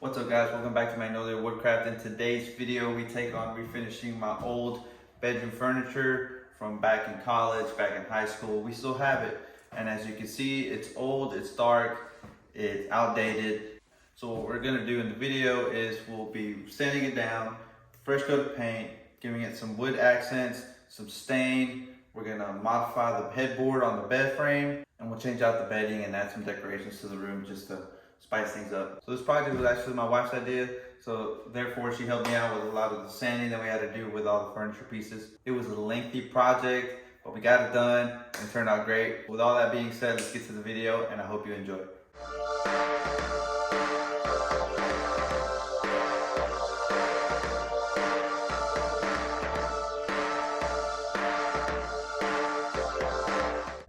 What's up guys, welcome back to Magnolia Woodcraft. In today's video we take on refinishing my old bedroom furniture from back in college, back in high school. We still have it, and as you can see, it's old, it's dark, it's outdated. So what we're gonna do in the video is we'll be sanding it down, fresh coat of paint, giving it some wood accents, some stain. We're gonna modify the headboard on the bed frame, and we'll change out the bedding and add some decorations to the room just to spice things up. So this project was actually my wife's idea, so therefore she helped me out with a lot of the sanding that we had to do with all the furniture pieces. It was a lengthy project, but we got it done and it turned out great. With all that being said, let's get to the video and I hope you enjoy it.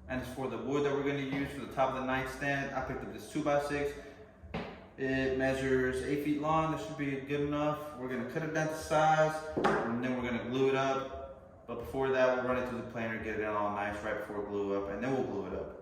And as for the wood that we're going to use for the top of the nightstand, I picked up this 2x6. It measures 8 feet long. That should be good enough. We're gonna cut it down to size, and then we're gonna glue it up. But before that, we'll run it through the planer, get it all nice right before we glue up, and then we'll glue it up.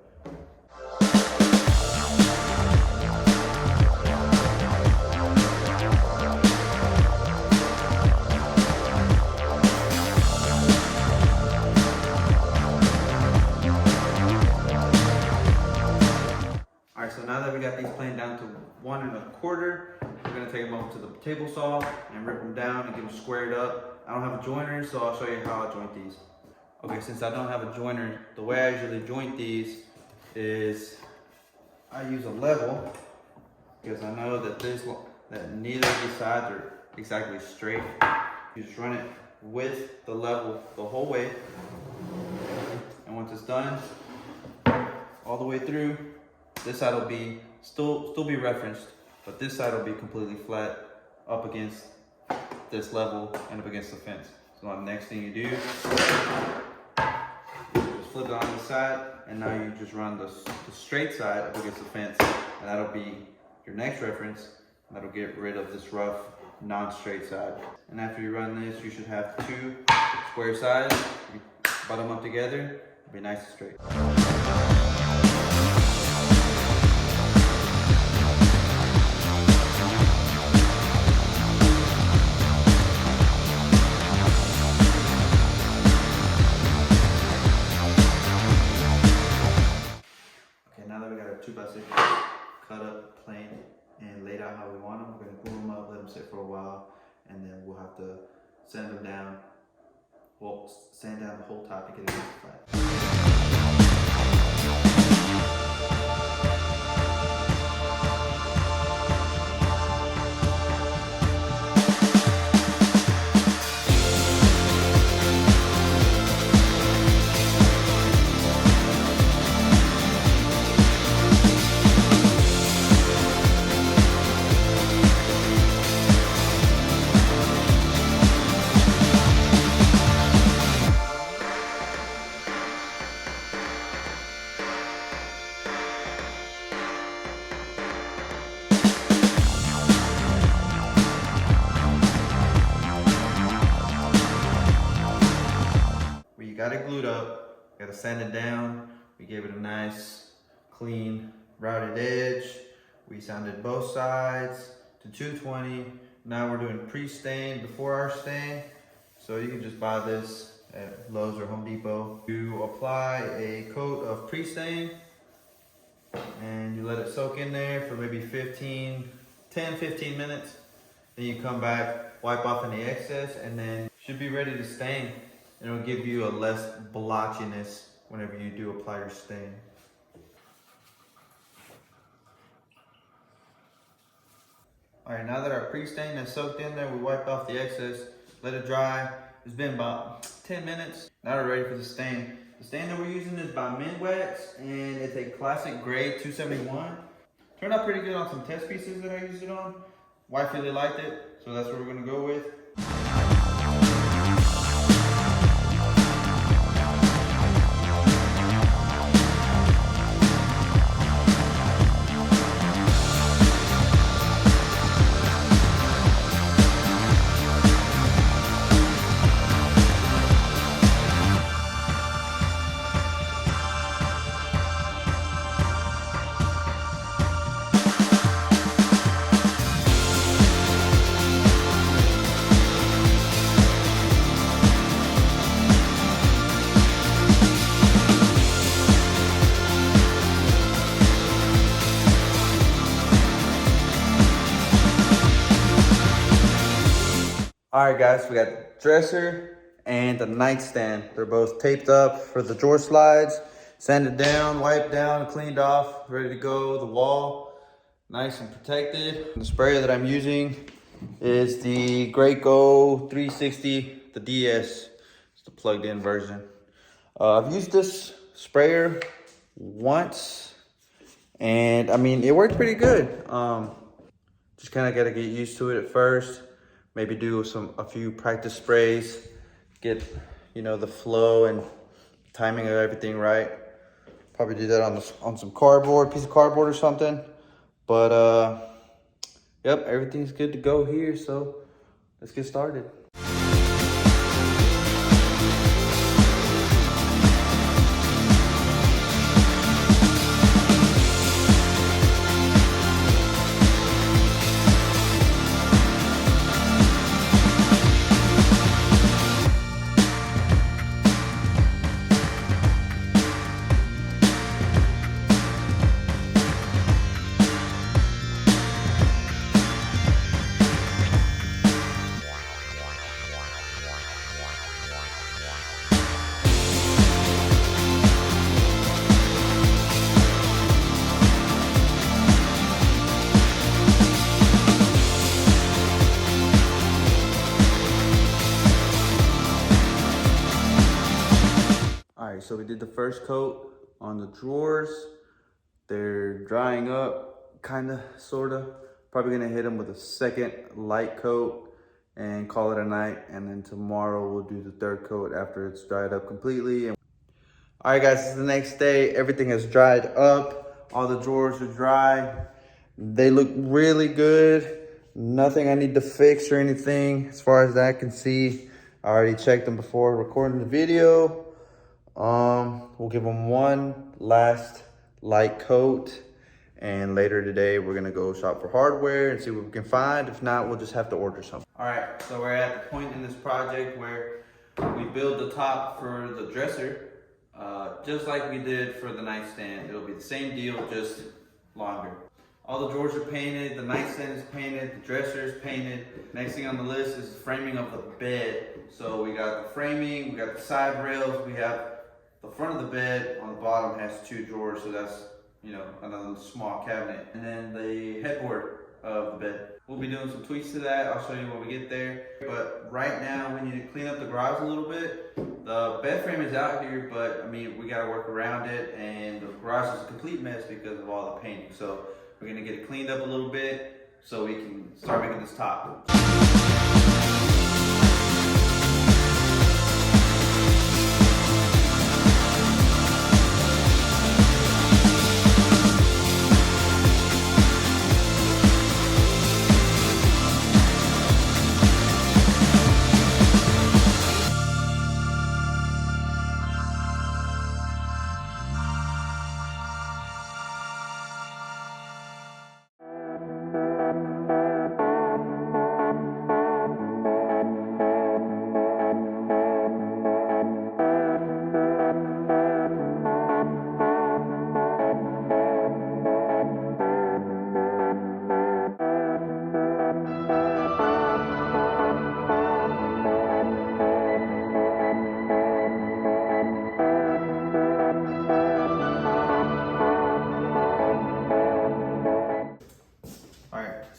Alright, so now that we got these planed down to 1 1/4, we're gonna take them over to the table saw and rip them down and get them squared up. I don't have a joiner, so I'll show you how I joint these. Okay, since I don't have a joiner, the way I usually joint these is I use a level because I know that neither of these sides are exactly straight. You just run it with the level the whole way, and once it's done, all the way through, this side will be still be referenced, but this side will be completely flat up against this level and up against the fence. So the next thing you do, just flip it on the side, and now you just run the straight side up against the fence, and that'll be your next reference. That'll get rid of this rough, non-straight side. And after you run this, you should have 2 square sides. You butt them up together, it'll be nice and straight. Now that we got our 2x6 cut up, planed, and laid out how we want them, we're going to glue them up, let them sit for a while, and then we'll have to sand them down. Well, sand down the whole top to get it nice and flat. Got it glued up, got to sand it down. We gave it a nice, clean, routed edge. We sanded both sides to 220. Now we're doing pre-stain before our stain. So you can just buy this at Lowe's or Home Depot. You apply a coat of pre-stain and you let it soak in there for maybe 10-15 minutes. Then you come back, wipe off any excess, and then you should be ready to stain. And it'll give you a less blotchiness whenever you do apply your stain. Alright, now that our pre-stain is soaked in there, we wiped off the excess, let it dry. It's been about 10 minutes. Now we're ready for the stain. The stain that we're using is by Wax, and it's a classic grade 271. Turned out pretty good on some test pieces that I used it on. Wife really liked it, so that's what we're gonna go with. All right, guys, we got the dresser and the nightstand. They're both taped up for the drawer slides. Sanded down, wiped down, cleaned off, ready to go. The wall, nice and protected. The sprayer that I'm using is the Graco 360, the DS. It's the plugged in version. I've used this sprayer once, and I mean, it worked pretty good. Just kind of got to get used to it at first. Maybe do a few practice sprays, get, the flow and timing of everything right. Probably do that on some piece of cardboard or something. But yep, everything's good to go here. So let's get started. So we did the first coat on the drawers. They're drying up, sorta. Probably gonna hit them with a second light coat and call it a night. And then tomorrow we'll do the third coat after it's dried up completely. All right, guys, this is the next day. Everything has dried up. All the drawers are dry. They look really good. Nothing I need to fix or anything as far as that I can see. I already checked them before recording the video. We'll give them one last light coat, and later today we're gonna go shop for hardware and see what we can find. If not, we'll just have to order something. All right, so we're at the point in this project where we build the top for the dresser, just like we did for the nightstand. It'll be the same deal, just longer. All the drawers are painted, the nightstand is painted, the dresser is painted. Next thing on the list is the framing of the bed. So we got the framing, we got the side rails, we have the front of the bed. On the bottom has 2 drawers, so that's, another small cabinet. And then the headboard of the bed. We'll be doing some tweaks to that. I'll show you when we get there. But right now we need to clean up the garage a little bit. The bed frame is out here, but I mean, we gotta work around it, and the garage is a complete mess because of all the painting. So we're gonna get it cleaned up a little bit so we can start making this top.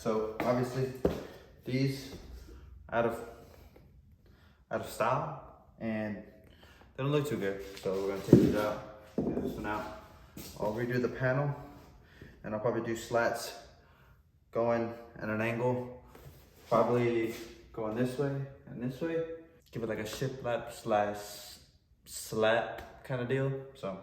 So obviously these out of style, and they don't look too good. So we're gonna take these out, get this one out. I'll redo the panel, and I'll probably do slats going at an angle, probably going this way and this way. Give it like a shiplap / slat kind of deal. So.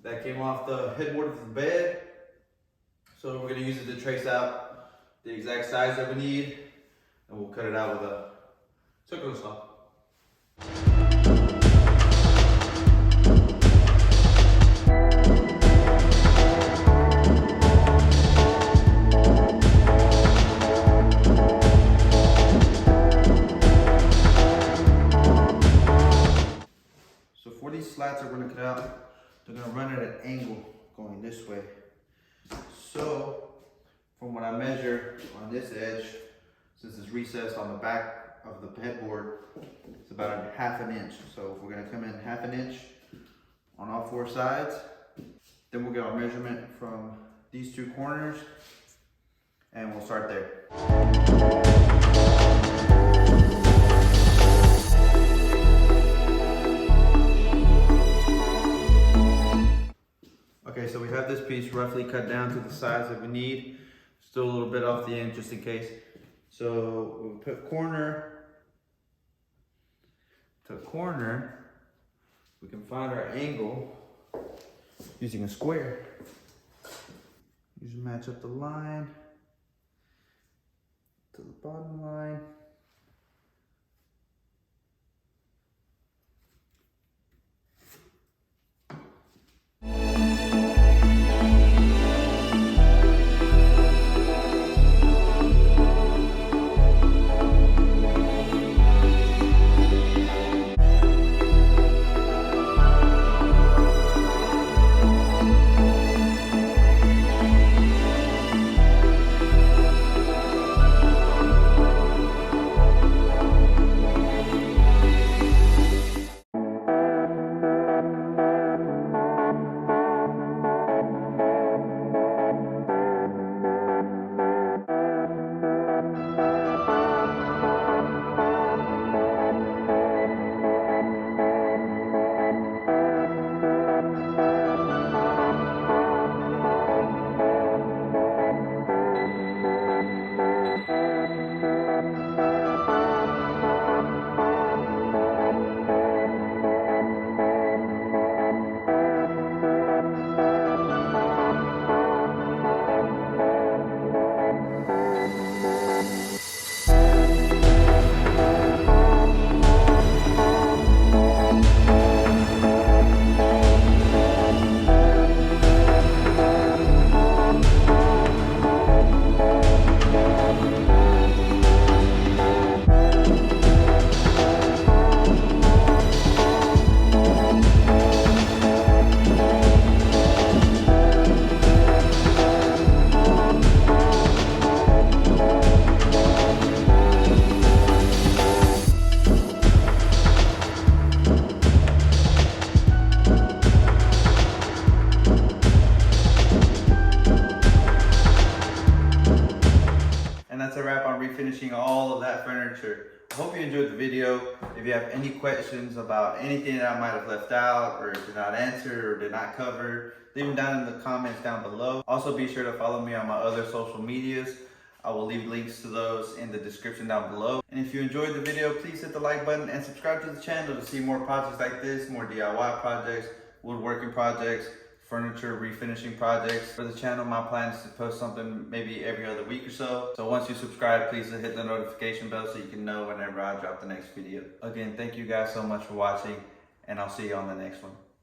that came off the headboard of the bed. So we're gonna use it to trace out the exact size that we need, and we'll cut it out with a circular saw. So for these slats that we're gonna cut out, they're gonna run at an angle going this way. So from what I measure on this edge, since it's recessed on the back of the headboard, it's about a ½ inch. So we're gonna come in ½ inch on all 4 sides. Then we'll get our measurement from these 2 corners and we'll start there. Okay, so we have this piece roughly cut down to the size that we need. Still a little bit off the end just in case. So we'll put corner to corner. We can find our angle using a square. Usually match up the line to the bottom line. That's a wrap on refinishing all of that furniture. I hope you enjoyed the video. If you have any questions about anything that I might have left out or did not answer or did not cover, leave them down in the comments down below. Also be sure to follow me on my other social medias. I will leave links to those in the description down below. And if you enjoyed the video, please hit the like button and subscribe to the channel to see more projects like this, more DIY projects, woodworking projects, furniture refinishing projects. For the channel, my plan is to post something maybe every other week or so. So once you subscribe, please hit the notification bell so you can know whenever I drop the next video. Again, thank you guys so much for watching, and I'll see you on the next one.